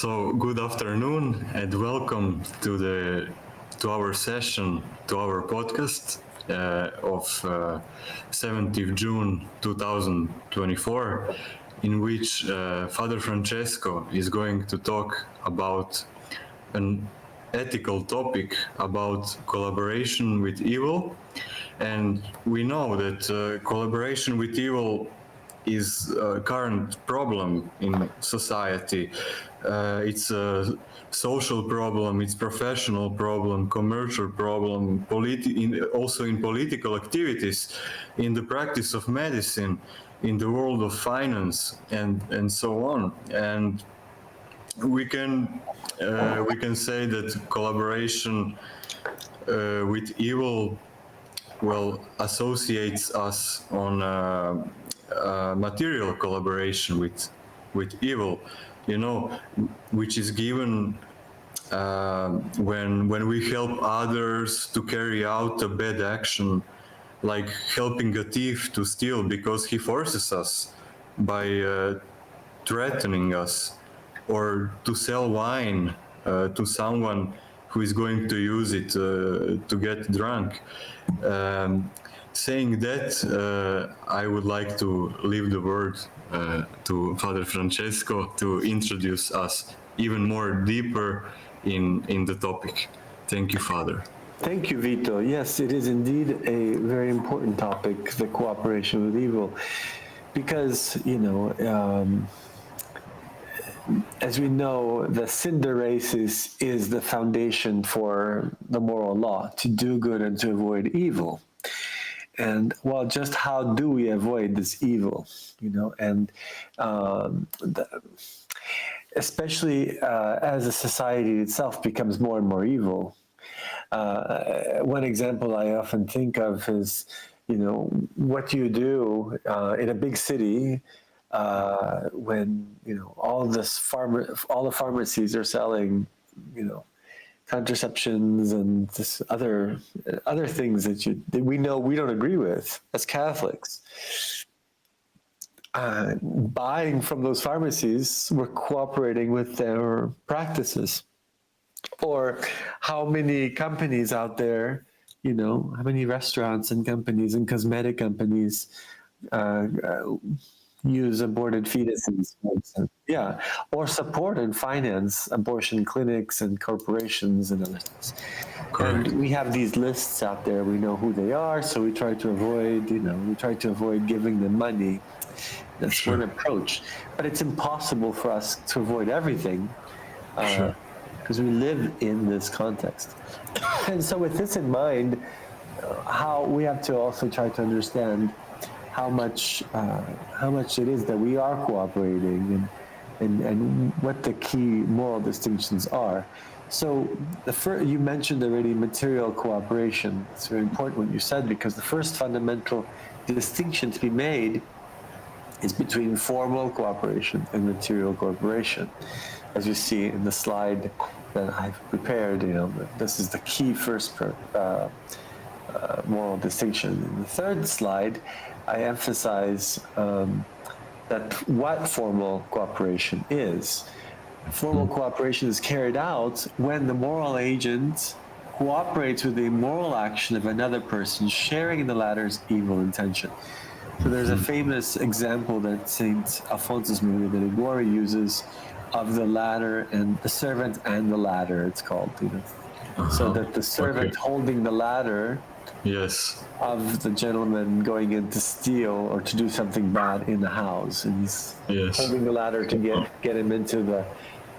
So good afternoon and welcome to our session, to our podcast of 17th June 2024, in which Father Francesco is going to talk about an ethical topic about collaboration with evil. And we know that collaboration with evil is a current problem in society. It's a social problem, it's professional problem, commercial problem, also in political activities, in the practice of medicine, in the world of finance, and so on. And we can say that collaboration with evil associates us on material collaboration with evil, which is given when we help others to carry out a bad action, like helping a thief to steal because he forces us by threatening us, or to sell wine to someone who is going to use it to get drunk. Saying that, I would like to leave the word to Father Francesco to introduce us even more deeper in the topic. Thank you, Father. Thank you, Vito. Yes, it is indeed a very important topic, the cooperation with evil, because, as we know, the synderesis is the foundation for the moral law, to do good and to avoid evil. And well, just how do we avoid this evil? Especially as a society itself becomes more and more evil. One example I often think of is, what do you do in a big city when all the pharmacies are selling, contraceptions and this other things that we know we don't agree with as Catholics. Buying from those pharmacies, we're cooperating with their practices. Or how many companies out there, how many restaurants and companies and cosmetic companies use aborted fetuses, or support and finance abortion clinics and corporations and other things. Correct. And we have these lists out there. We know who they are, so we try to avoid giving them money. That's one approach. But it's impossible for us to avoid everything because we live in this context. And so with this in mind, how we have to also try to understand how much it is that we are cooperating and what the key moral distinctions are. So you mentioned already material cooperation. It's very important what you said, because the first fundamental distinction to be made is between formal cooperation and material cooperation. As you see in the slide that I've prepared, this is the key first moral distinction. In the third slide, I emphasize that what formal cooperation is. Formal cooperation is carried out when the moral agent cooperates with the immoral action of another person, sharing in the latter's evil intention. So there's a famous example that Saint Alphonsus Maria de Liguori uses of the ladder and the servant and the ladder, it's called. So that the servant holding the ladder of the gentleman going in to steal or to do something bad in the house, and he's holding the ladder to get him into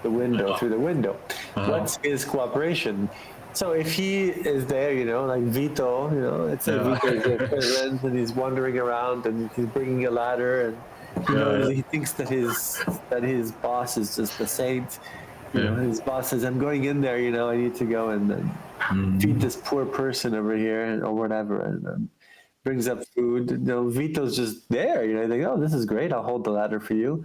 the window, through the window. What's his cooperation? So if he is there, like Vito, let's say Vito is a president and he's wandering around and he's bringing a ladder, and he thinks that his boss is just the saint. His boss says, "I'm going in there. I need to go and feed this poor person over here, or whatever," and brings up food. Vito's just there. They think, "Oh, this is great. I'll hold the ladder for you."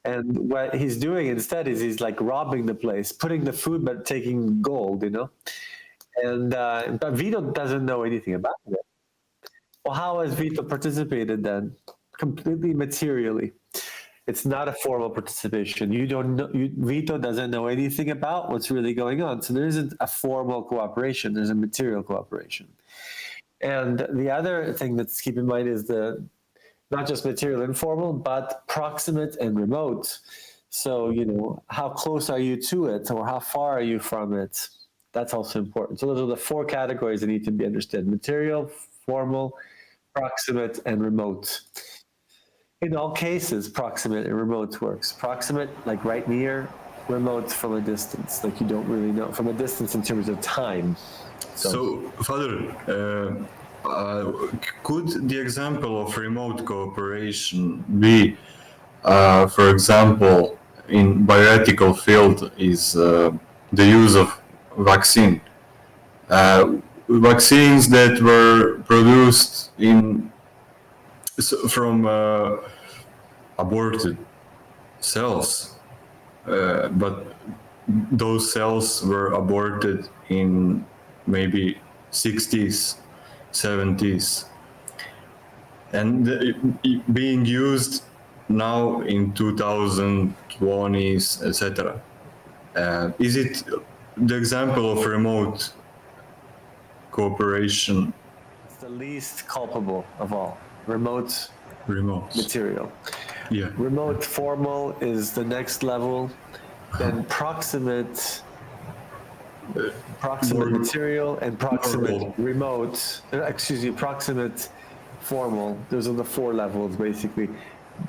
And what he's doing instead is he's like robbing the place, putting the food but taking gold. And but Vito doesn't know anything about it. Well, how has Vito participated then? Completely materially. It's not a formal participation. You don't know. Vito doesn't know anything about what's really going on. So there isn't a formal cooperation. There's a material cooperation. And the other thing that's keep in mind is the not just material informal, but proximate and remote. So, how close are you to it, or how far are you from it? That's also important. So those are the four categories that need to be understood: material, formal, proximate, and remote. In all cases, proximate and remote works. Proximate, like right near; remote, from a distance, like you don't really know, from a distance in terms of time. So Father, could the example of remote cooperation be, for example, in bioethical field is the use of vaccine? Vaccines that were produced from aborted cells, but those cells were aborted in maybe 60s, 70s, and being used now in 2020s, etc. Is it the example of remote cooperation? It's the least culpable of all. Remote material. Yeah. Remote formal is the next level. Then proximate material and proximate remote. Proximate formal. Those are the four levels basically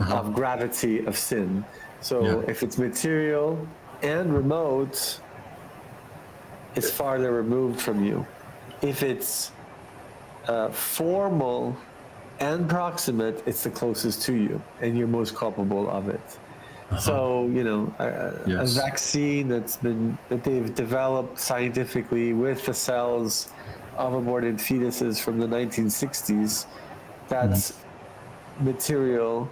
of gravity of sin. So if it's material and remote, it's farther removed from you. If it's formal and proximate, it's the closest to you, and you're most culpable of it. So, a vaccine that they've developed scientifically with the cells of aborted fetuses from the 1960s, that's material.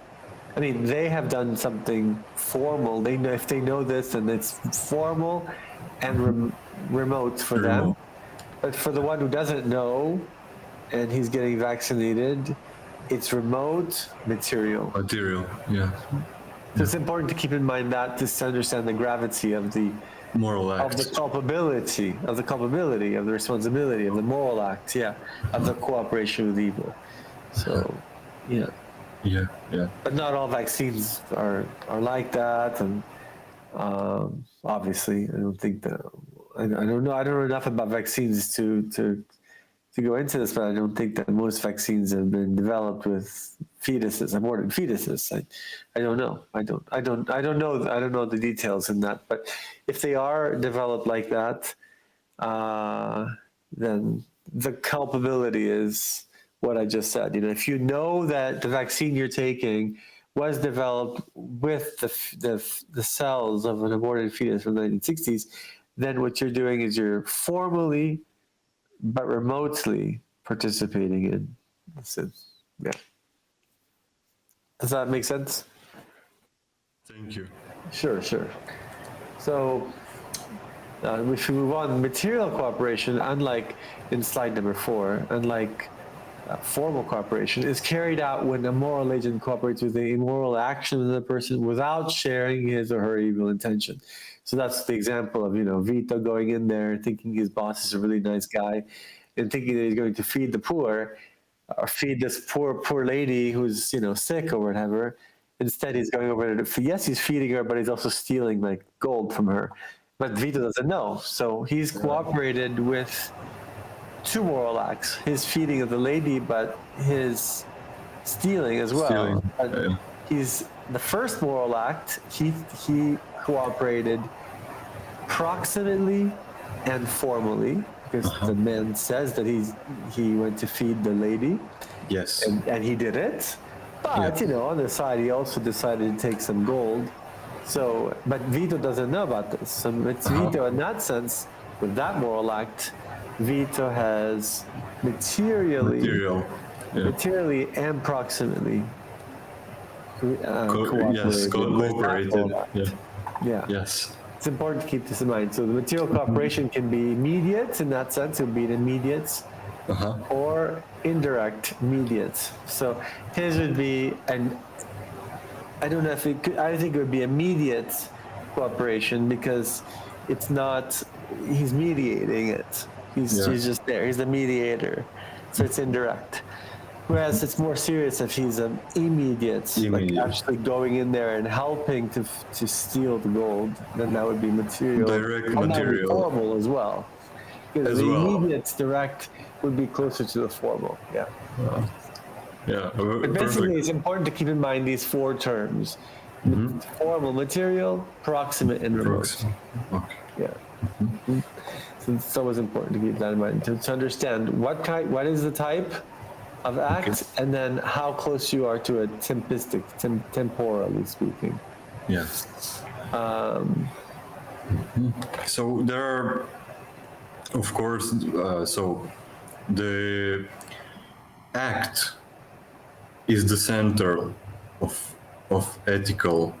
I mean, they have done something formal. They know, if they know this, then it's formal and remote for them. But for the one who doesn't know and he's getting vaccinated, it's remote material. Yeah. So it's important to keep in mind that, to understand the gravity of the moral act, of the culpability, of the responsibility, of the moral act, of the cooperation with evil. So, yeah. But not all vaccines are like that, and obviously, I don't think that. I don't know enough about vaccines to go into this, but I don't think that most vaccines have been developed with aborted fetuses. I don't know. I don't know the details in that. But if they are developed like that, then the culpability is what I just said. If you know that the vaccine you're taking was developed with the cells of an aborted fetus from the 1960s, then what you're doing is you're formally but remotely participating in sin. Yeah. Does that make sense? Thank you. Sure. So if we move on, material cooperation, unlike in slide number 4, unlike formal cooperation, is carried out when a moral agent cooperates with the immoral action of the person without sharing his or her evil intention. So that's the example of, Vito going in there thinking his boss is a really nice guy and thinking that he's going to feed the poor or feed this poor lady who's, sick or whatever. Instead, he's going over to, he's feeding her, but he's also stealing like gold from her. But Vito doesn't know. So he's cooperated with two moral acts: his feeding of the lady, but his stealing as well. He's the first moral act. He cooperated proximately and formally, because the man says that he went to feed the lady. Yes. And he did it. But on the side, he also decided to take some gold. So, but Vito doesn't know about this. So it's Vito in that sense, with that moral act. Vito has materially and proximately cooperated. Yes. It's important to keep this in mind. So the material cooperation can be immediate in that sense. It would be an immediate or indirect mediate. So his would be I don't know if it could, I think it would be immediate cooperation because it's not, he's mediating it. He's just there. He's the mediator. So it's indirect. Whereas it's more serious if he's an immediate, like actually going in there and helping to steal the gold, then that would be material. Direct and material. That would be formal as well. Because the immediate direct would be closer to the formal. Yeah. But basically, it's important to keep in mind these four terms: formal, material, proximate, and remote. Okay. Yeah. So it's always important to keep that in mind to understand what is the type of act, and then how close you are to a tempistic, temporally speaking. Yes. So there are, of course, so the act is the center of ethical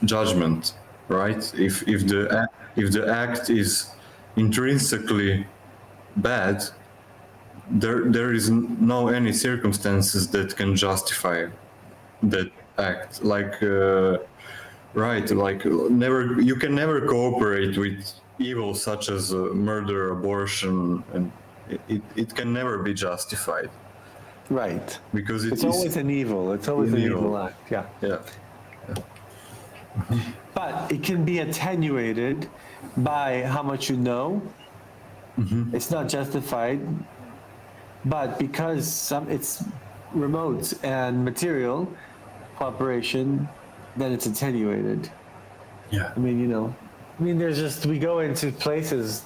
judgment, right? If the act is intrinsically bad, there is no any circumstances that can justify that act. Like right, like you can never cooperate with evil such as murder, abortion, and it can never be justified. Right. Because it's always an evil. It's always an evil act. Yeah. Yeah. But it can be attenuated by how much you know. It's not justified. But because it's remote and material cooperation, then it's attenuated. Yeah. I mean, there's just, we go into places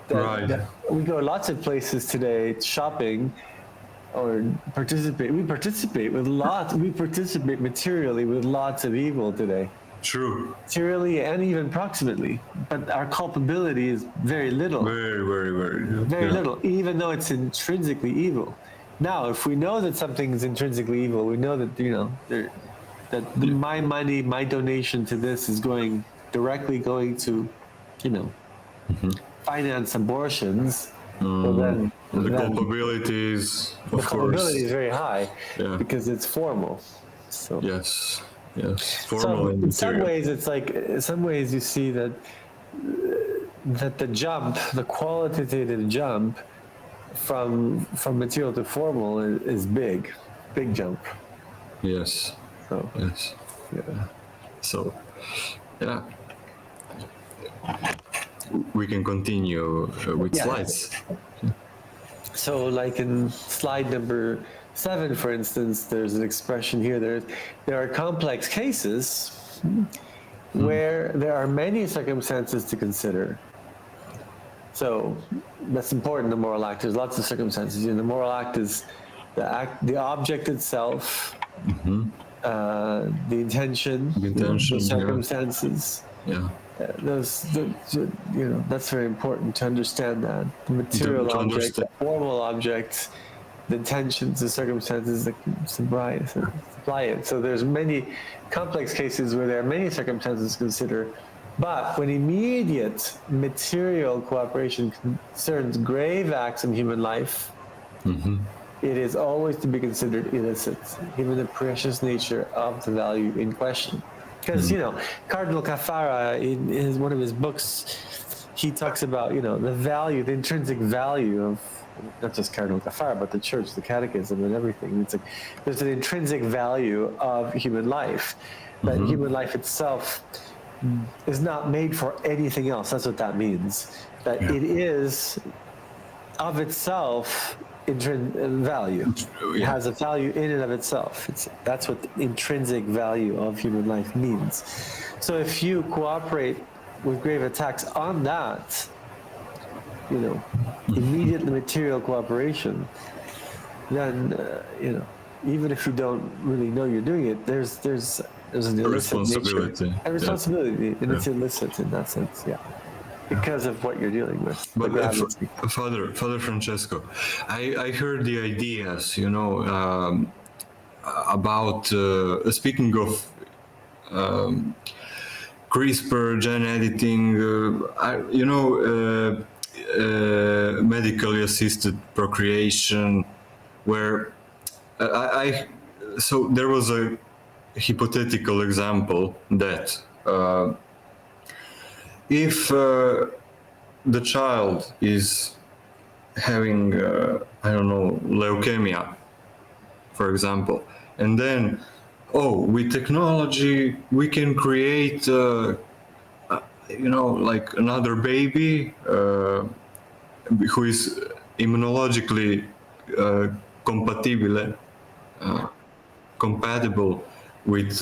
that we go lots of places today shopping or participate. We participate materially with lots of evil today. True. Materially and even proximately. But our culpability is very little. Very little, even though it's intrinsically evil. Now, if we know that something is intrinsically evil, we know that, my money, my donation to this is directly going to, finance abortions. So then the culpability is, of course. Culpability is very high because it's formal. So yes, formal. So in some ways, it's like you see that the qualitative jump from material to formal is big jump. Yes. So, yes. Yeah. So, yeah. We can continue with slides. So, like in slide number 7, for instance, there's an expression here. There are complex cases where there are many circumstances to consider. So that's important in the moral act. There's lots of circumstances. The moral act is the object itself, the intention, the circumstances. Yeah. That's very important to understand that. The material object, the formal object, the intentions, the circumstances that supply it. So there's many complex cases where there are many circumstances to consider. But when immediate material cooperation concerns grave acts in human life, it is always to be considered illicit, given the precious nature of the value in question. Because, Cardinal Caffarra, in one of his books, he talks about, the intrinsic value of, not just Cardinal Caffarra, but the church, the catechism, and everything. It's like there's an intrinsic value of human life, that human life itself is not made for anything else. That's what that means. That it is of itself value. It has a value in and of itself. That's what the intrinsic value of human life means. So if you cooperate with grave attacks on that, immediate material cooperation, then even if you don't really know you're doing it, there's an illicit nature. A responsibility, and it's illicit in that sense, because of what you're dealing with. But Father Francesco, I heard the ideas, about speaking of CRISPR, gene editing, medically assisted procreation, where I so there was a hypothetical example that if the child is having, I don't know, leukemia, for example, and then, with technology, we can create, like another baby who is immunologically compatible with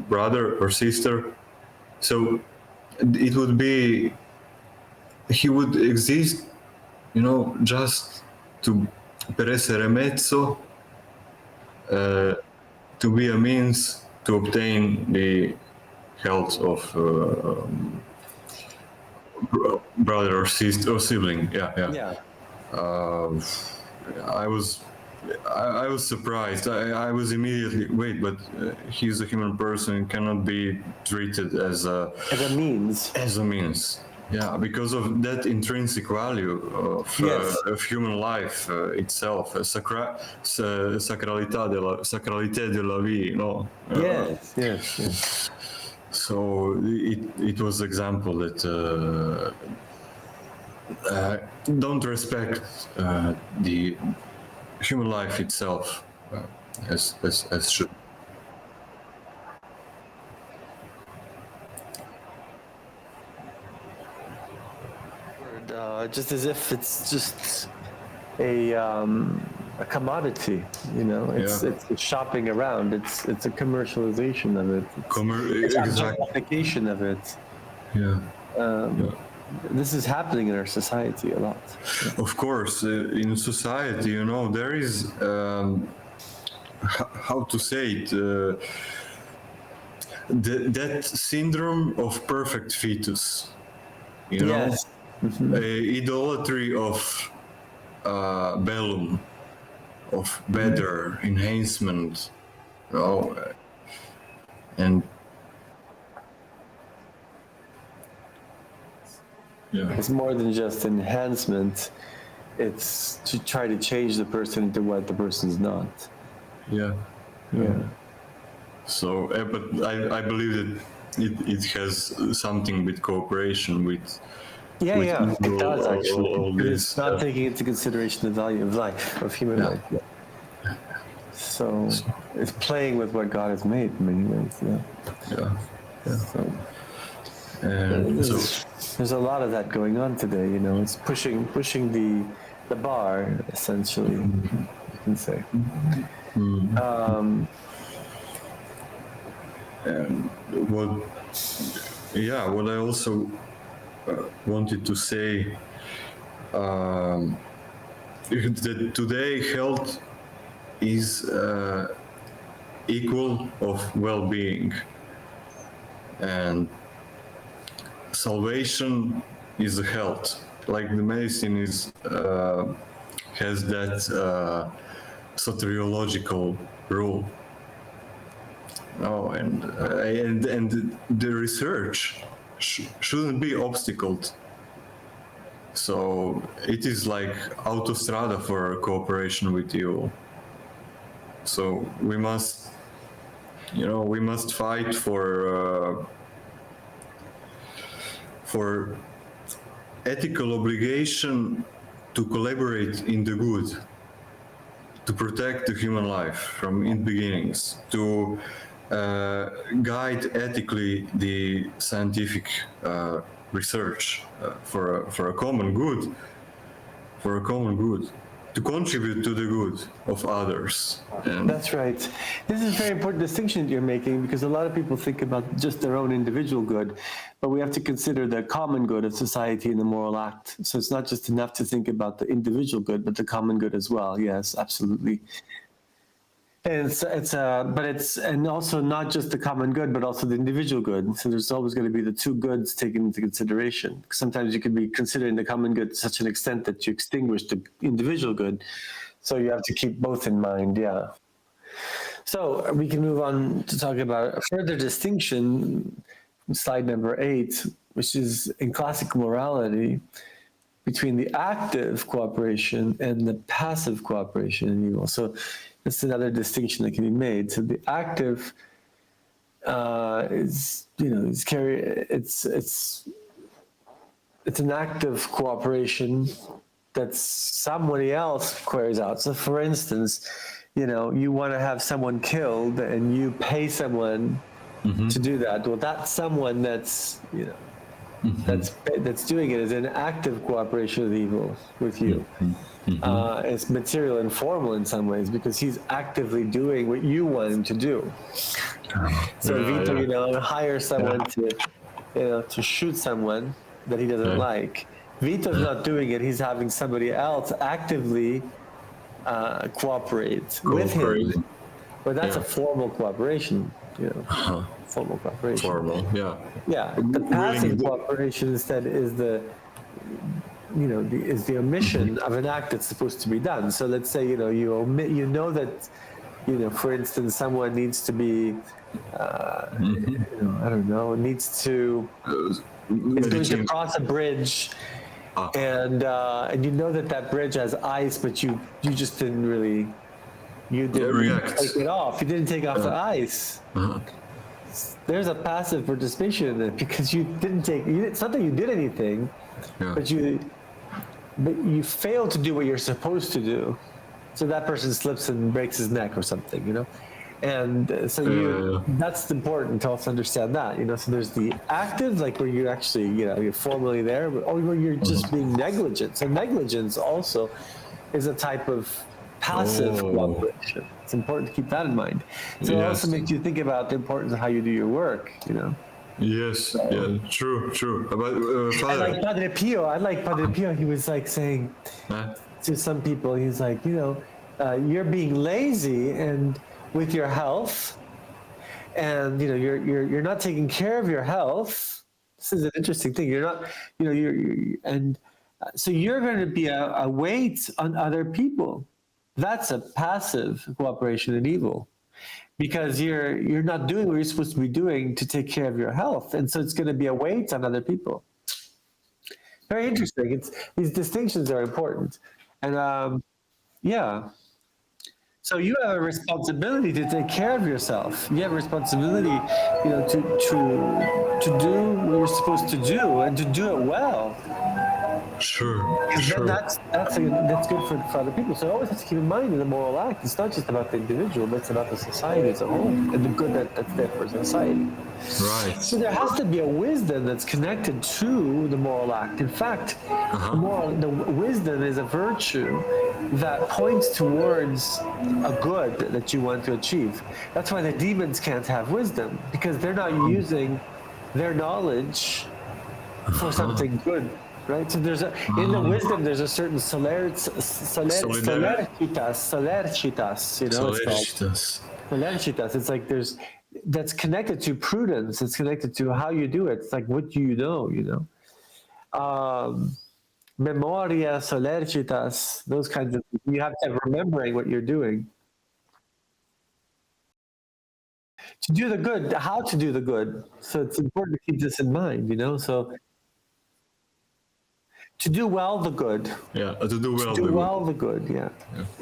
brother or sister. So it would be, he would exist, just to per essere mezzo, to be a means to obtain the health of brother or sister or sibling. Yeah. I was surprised. I was immediately, wait, but he's a human person and cannot be treated as a means. Yeah, because of that intrinsic value of human life itself, sacralité de la vie, Yes. So it was example that don't respect the human life itself as should. Just as if it's just a commodity, It's shopping around. It's a commercialization of it. It's objectification of it. This is happening in our society a lot. Of course, in society, there is how to say it. That syndrome of perfect fetus. Yes. Idolatry of bellum, of better enhancement, and it's more than just enhancement. It's to try to change the person into what the person's not. Yeah. So, but I believe that it has something with cooperation with. It does actually. It's not taking into consideration the value of life, of human life. Yeah. So it's playing with what God has made in many ways. There's a lot of that going on today. It's pushing the bar, essentially. You can say. And what I also wanted to say that today health is equal of well-being, and salvation is a health. Like the medicine is has that soteriological rule. And the research shouldn't be obstacled. So it is like autostrada for cooperation with you. So we must fight for ethical obligation to collaborate in the good, to protect the human life from its beginnings, to guide ethically the scientific research for a common good, to contribute to the good of others. That's right. This is a very important distinction that you're making, because a lot of people think about just their own individual good, but we have to consider the common good of society and the moral act. So it's not just enough to think about the individual good, but the common good as well. Yes, absolutely. And it's also not just the common good, but also the individual good. So there's always going to be the two goods taken into consideration. Sometimes you could be considering the common good to such an extent that you extinguish the individual good. So you have to keep both in mind. Yeah. So we can move on to talk about a further distinction, slide number 8, which is in classical morality, between the active cooperation and the passive cooperation in evil. So That's another distinction that can be made. So the active is, it's an act of cooperation that somebody else carries out. So for instance, you want to have someone killed and you pay someone to do that. Well, that's someone that's, that's doing it is an active cooperation with evil, with you. It's material and formal in some ways because he's actively doing what you want him to do. So Vito, hire someone to shoot someone that he doesn't like. Vito's not doing it. He's having somebody else actively cooperate with him. But that's a formal cooperation. Formal cooperation. Formal, yeah. Yeah. The passive cooperation instead is the omission of an act that's supposed to be done. So let's say you omit. That for instance, someone needs to be. I don't know. Needs to. Is going to cross a bridge. And that bridge has ice, but you just didn't really, take it off. You didn't take off the ice. There's a passive participation in it because you didn't take. It's not that you did anything, but you failed to do what you're supposed to do. So that person slips and breaks his neck or something, And so that's important to also understand that, So there's the active, like where you actually, you're formally there, or where you're just being negligent. So negligence also is a type of passive cooperation. It's important to keep that in mind. So it also makes you think about the importance of how you do your work, Yes, true. About Father. I like Padre Pio. He was like saying to some people, he's like, you're being lazy and with your health, and you're not taking care of your health. This is an interesting thing. You're not, so you're going to be a weight on other people. That's a passive cooperation in evil, because you're not doing what you're supposed to be doing to take care of your health, and so it's going to be a weight on other people. Very interesting. These distinctions are important, and So you have a responsibility to take care of yourself. You have a responsibility, to do what you're supposed to do and to do it well. Sure. That's good for other people. So I always have to keep in mind in the moral act, it's not just about the individual, but it's about the society as a whole and the good that's there for society. Right. So there has to be a wisdom that's connected to the moral act. In fact, the wisdom is a virtue that points towards a good that you want to achieve. That's why the demons can't have wisdom, because they're not using their knowledge for something good. Right, so in the wisdom there's a certain celercitas, celercitas. It's like that's connected to prudence. It's connected to how you do it. It's like, what do you know? Memoria, celercitas, those kinds of things. You have to have remembering what you're doing. To do the good, how to do the good. So it's important to keep this in mind, So. To do well the good. Yeah, to do well the good. Yeah.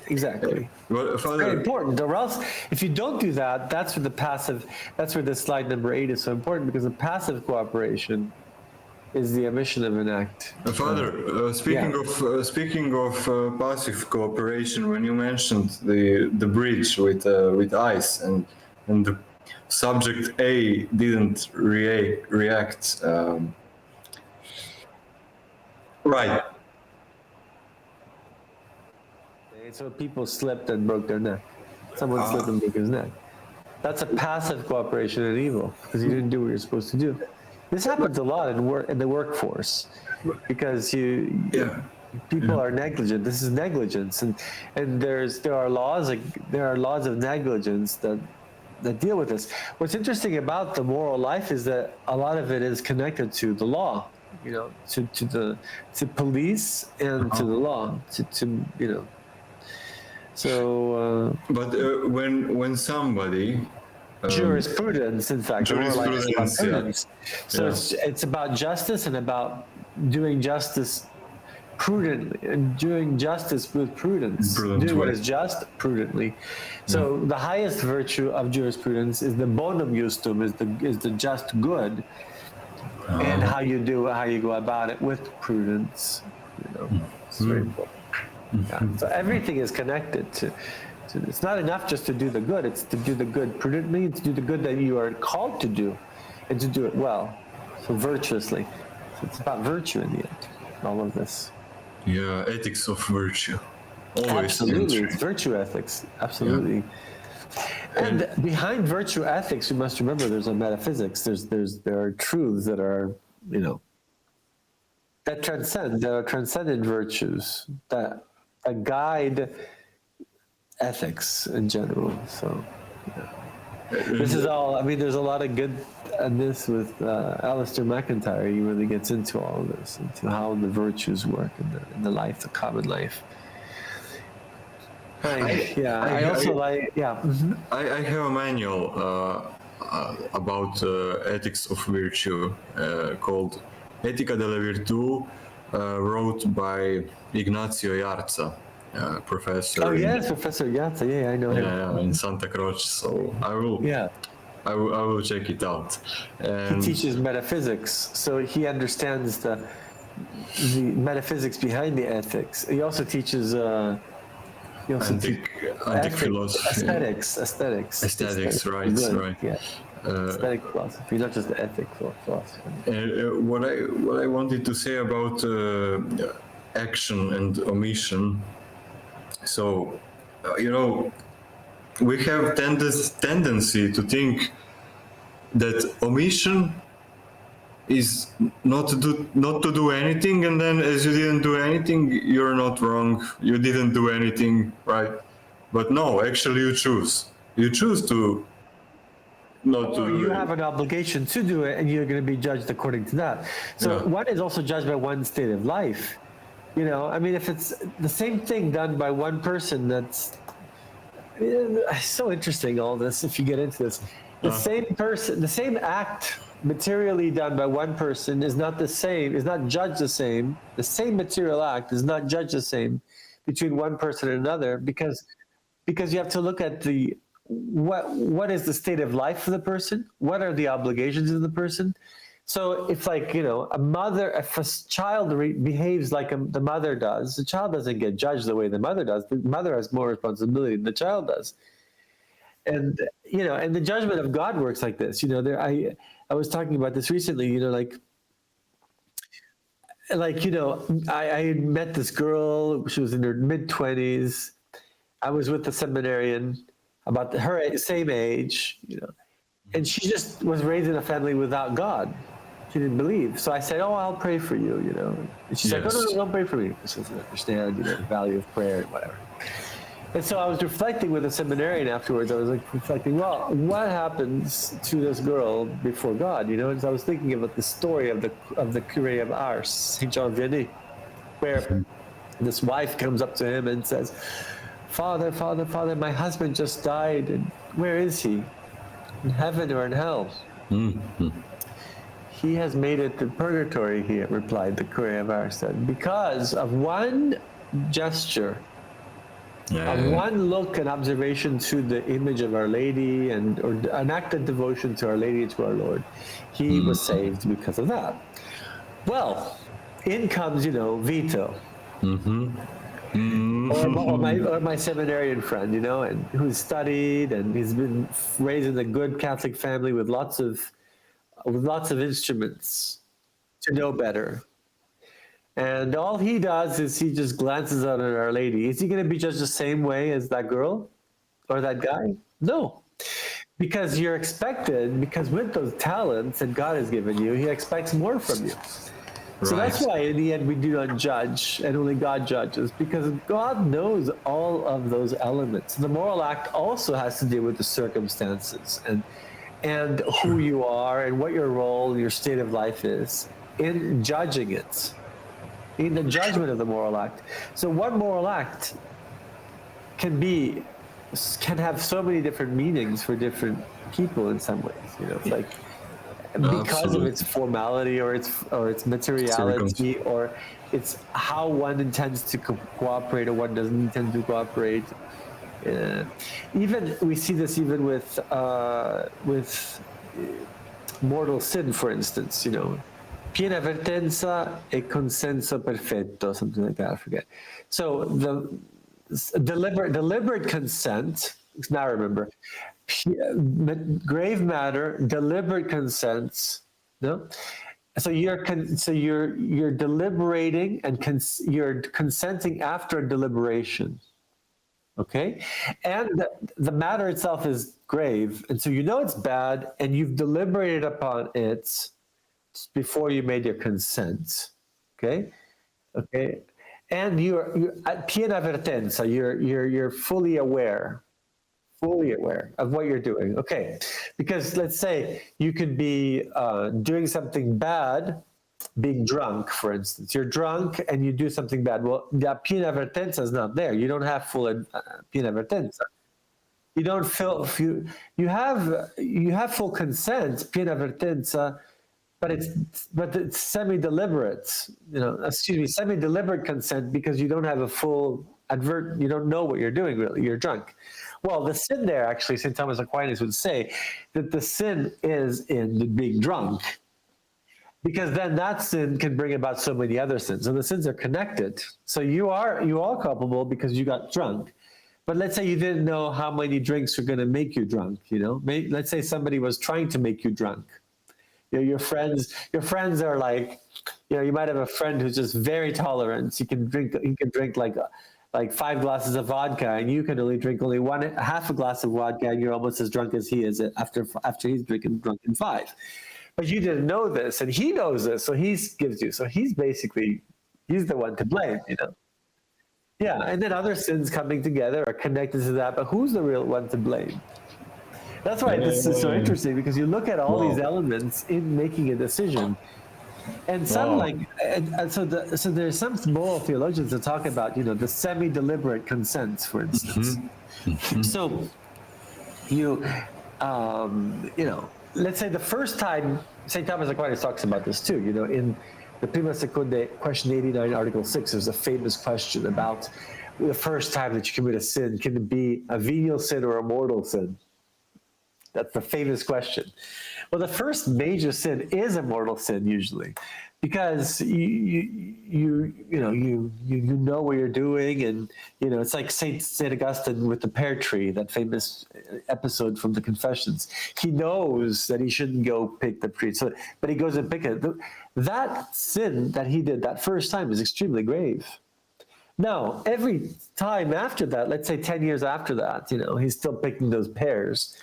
Exactly. Well, Father, very important. Or else, if you don't do that, that's where the slide number 8 is so important, because the passive cooperation is the omission of an act. Father, speaking of passive cooperation, when you mentioned the bridge with ice and the subject A didn't react. Right. So people slipped and broke their neck. Someone slipped and broke his neck. That's a passive cooperation in evil, because you didn't do what you're supposed to do. This happens a lot in the workforce, because people are negligent. This is negligence, and there are laws of negligence that deal with this. What's interesting about the moral life is that a lot of it is connected to the law. To police and to the law, So. But when somebody. Jurisprudence, in fact. Jurisprudence. So it's about justice and about doing justice prudently, and doing justice with prudence, Prudent doing what way. is just prudently. So the highest virtue of jurisprudence is the bonum justum, is the just good, and how you go about it with prudence. It's very important. Yeah. So everything is connected to. It's not enough just to do the good; it's to do the good prudently, and to do the good that you are called to do, and to do it well, so virtuously. So it's about virtue in the end. All of this. Yeah, ethics of virtue. Always Absolutely, entry. it's virtue ethics. Absolutely. And behind virtue ethics, you must remember there's a metaphysics. There are truths that are, that are transcendent virtues that guide ethics in general. So this is all. I mean, there's a lot of good in this with Alistair McIntyre. He really gets into all of this, into how the virtues work in the life, the common life. I also like. I have a manual about ethics of virtue called Etica della Virtù, wrote by Ignazio Jarza, professor. Oh yes, Professor Jarza. Yeah, I know him. Yeah, in Santa Croce. So I will. Yeah. I will check it out. And He teaches metaphysics, so he understands the metaphysics behind the ethics. He also teaches. antique philosophy. Aesthetics, right, good. right. Yeah. Aesthetic philosophy, not just the ethics philosophy. What I wanted to say about action and omission. So, we have tendency to think that omission is not to do anything, and then as you didn't do anything, you're not wrong. You didn't do anything, right? But no, actually, you choose to not to. You have an obligation to do it, and you're going to be judged according to that. So one is also judged by one state of life. I mean, if it's the same thing done by one person, that's so interesting. All this, if you get into this, the same person, the same act materially done by one person is not judged the same. The same material act is not judged the same between one person and another, because you have to look at what is the state of life of the person, what are the obligations of the person. So if if a child behaves like the mother does, the child doesn't get judged the way the mother does. The mother has more responsibility than the child does. And and the judgment of God works like this. I was talking about this recently. I had met this girl. She was in her mid-20s. I was with a seminarian about her same age. And she just was raised in a family without God. She didn't believe. So I said, "Oh, I'll pray for you." And she's like, "Oh, no, don't pray for me." She doesn't understand, the value of prayer and whatever. And so I was reflecting with a seminarian afterwards. I was reflecting, well, what happens to this girl before God? And so I was thinking about the story of the Curé of Ars, Saint Jean Vianney, where this wife comes up to him and says, Father, my husband just died, and where is he? In heaven or in hell? Mm-hmm. He has made it to purgatory, he replied, the Curé of Ars said, because of one gesture, one look and observation to the image of Our Lady, or an act of devotion to Our Lady and to our Lord. He was saved because of that. Well, in comes, Vito. Or my seminarian friend, and who's studied, and he's been raised in a good Catholic family with lots of instruments to know better. And all he does is he just glances out at Our Lady. Is he going to be judged the same way as that girl or that guy? No. Because because with those talents that God has given you, he expects more from you. So that's why in the end we do not judge, and only God judges, because God knows all of those elements. The moral act also has to deal with the circumstances and who you are and what your role, your state of life is in judging it, in the judgment of the moral act. So one moral act can have so many different meanings for different people in some ways. because of Absolutely. its formality or its materiality, or it's how one intends to cooperate or one doesn't intend to cooperate. Even we see this even with mortal sin, for instance. Piena vertenza e consenso perfetto, something like that. I forget. So the deliberate consent. Now remember, grave matter, deliberate consents. No. So you're deliberating and you're consenting after a deliberation. Okay, and the matter itself is grave, and so it's bad, and you've deliberated upon it before you made your consent. Okay, and you're piena vertenza. You're fully aware of what you're doing. Okay, because let's say you could be doing something bad. Being drunk, for instance, you're drunk and you do something bad. Well, the piena vertenza is not there. You don't have full piena vertenza. You don't feel you have full consent, piena vertenza, but it's semi-deliberate. Semi-deliberate consent because you don't have a full you don't know what you're doing really. You're drunk. Well, the sin there, actually, St. Thomas Aquinas would say that the sin is in being drunk. Because then that sin can bring about so many other sins, and the sins are connected. So you are culpable because you got drunk. But let's say you didn't know how many drinks are going to make you drunk. Let's say somebody was trying to make you drunk. Your friends are like, you might have a friend who's just very tolerant. He can drink like 5 glasses of vodka, and you can only drink half a glass of vodka, and you're almost as drunk as he is after he's drunken 5. But you didn't know this, and he knows this, so he gives you. So he's the one to blame, Yeah, and then other sins coming together are connected to that, but who's the real one to blame? That's why this is so interesting, because you look at all these elements in making a decision, and some so there's some moral theologians that talk about the semi-deliberate consents, for instance. So let's say the first time, St. Thomas Aquinas talks about this too, in the Prima Secundae, question 89, article 6, there's a famous question about the first time that you commit a sin. Can it be a venial sin or a mortal sin? That's the famous question. Well, the first major sin is a mortal sin usually, because you know what you're doing, and it's like Saint Augustine with the pear tree, that famous episode from the Confessions. He knows that he shouldn't go pick the tree, but he goes and pick it. That sin that he did that first time is extremely grave. Now, every time after that, let's say 10 years after that, he's still picking those pears.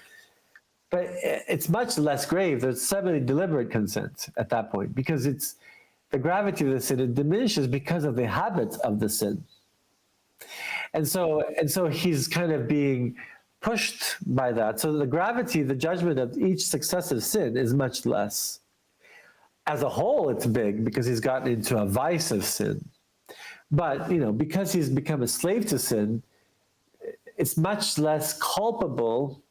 But it's much less grave. There's semi-deliberate consent at that point, because it's the gravity of the sin, it diminishes because of the habits of the sin. And so he's kind of being pushed by that. So the gravity, the judgment of each successive sin is much less. As a whole, it's big because he's gotten into a vice of sin. But, because he's become a slave to sin, it's much less culpable.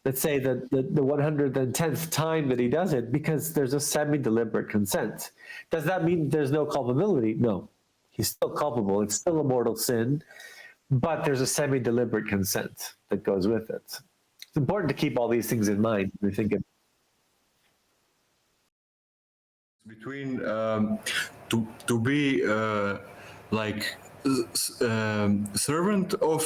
Let's say that the 110th time that he does it, because there's a semi-deliberate consent. Does that mean there's no culpability? No. He's still culpable. It's still a mortal sin, but there's a semi-deliberate consent that goes with it. It's important to keep all these things in mind when we think of between to be servant of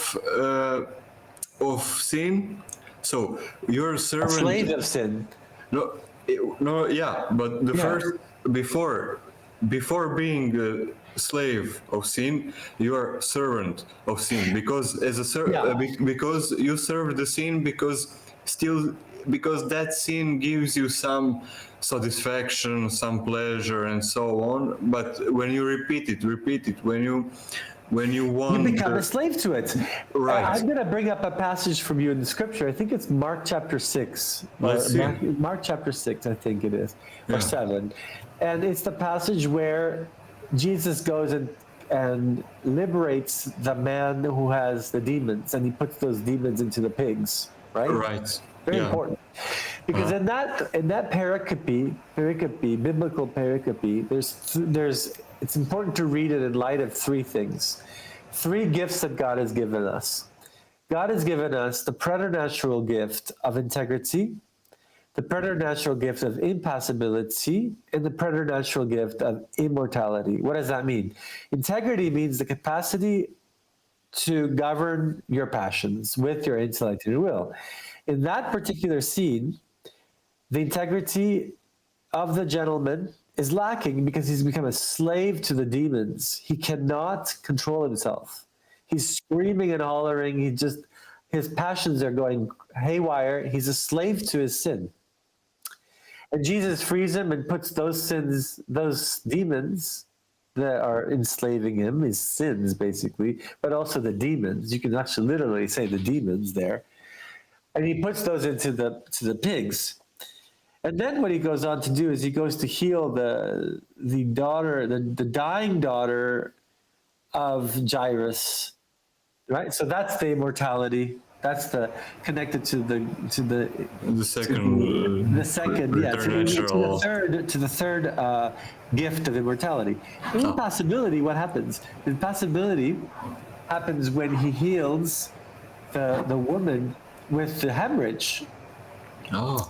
sin. So you're a servant. A slave of sin. No, yeah, but first, before being a slave of sin, you are servant of sin, because as a because you serve the sin because that sin gives you some satisfaction, some pleasure, and so on. But when you repeat it, when you want, you become a slave to it. Right. I'm going to bring up a passage from you in the scripture. I think it's Mark chapter 6. Mark chapter 6, I think it is, or 7. And it's the passage where Jesus goes and liberates the man who has the demons, and he puts those demons into the pigs, right? Right. Very Yeah. important. Because in that pericope, biblical pericope, it's important to read it in light of three things. Three gifts that God has given us. God has given us the preternatural gift of integrity, the preternatural gift of impassibility, and the preternatural gift of immortality. What does that mean? Integrity means the capacity to govern your passions with your intellect and your will. In that particular scene, the integrity of the gentleman is lacking because he's become a slave to the demons. He cannot control himself. He's screaming and hollering. His passions are going haywire. He's a slave to his sin. And Jesus frees him and puts those sins, those demons that are enslaving him, his sins basically, but also the demons. You can actually literally say the demons there. And he puts those into the pigs. And then what he goes on to do is he goes to heal the dying daughter of Jairus, right? So that's the immortality. That's the connected to the second to the third gift of immortality. Impassibility. What happens? Impassibility happens when he heals the woman with the hemorrhage. Oh.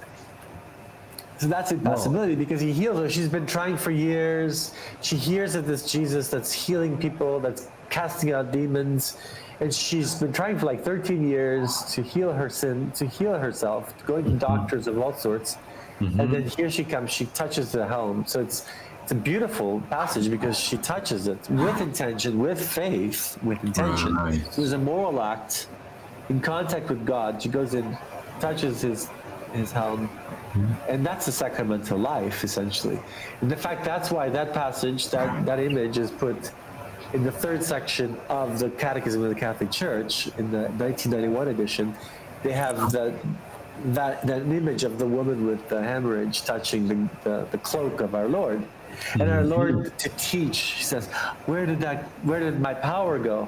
So that's impassibility because he heals her. She's been trying for years. She hears of this Jesus that's healing people, that's casting out demons. And she's been trying for like 13 years to heal her sin, to heal herself, going to doctors of all sorts. Mm-hmm. And then here she comes, she touches the helm. So it's a beautiful passage because she touches it with intention, with faith, with intention. Right. So there's a moral act in contact with God. She goes in, touches his helm. And that's the sacramental life, essentially. And in fact, that's why that passage, that image is put in the third section of the Catechism of the Catholic Church in the 1991 edition. They have that image of the woman with the hemorrhage touching the cloak of our Lord. And our Lord, to teach, he says, where did my power go?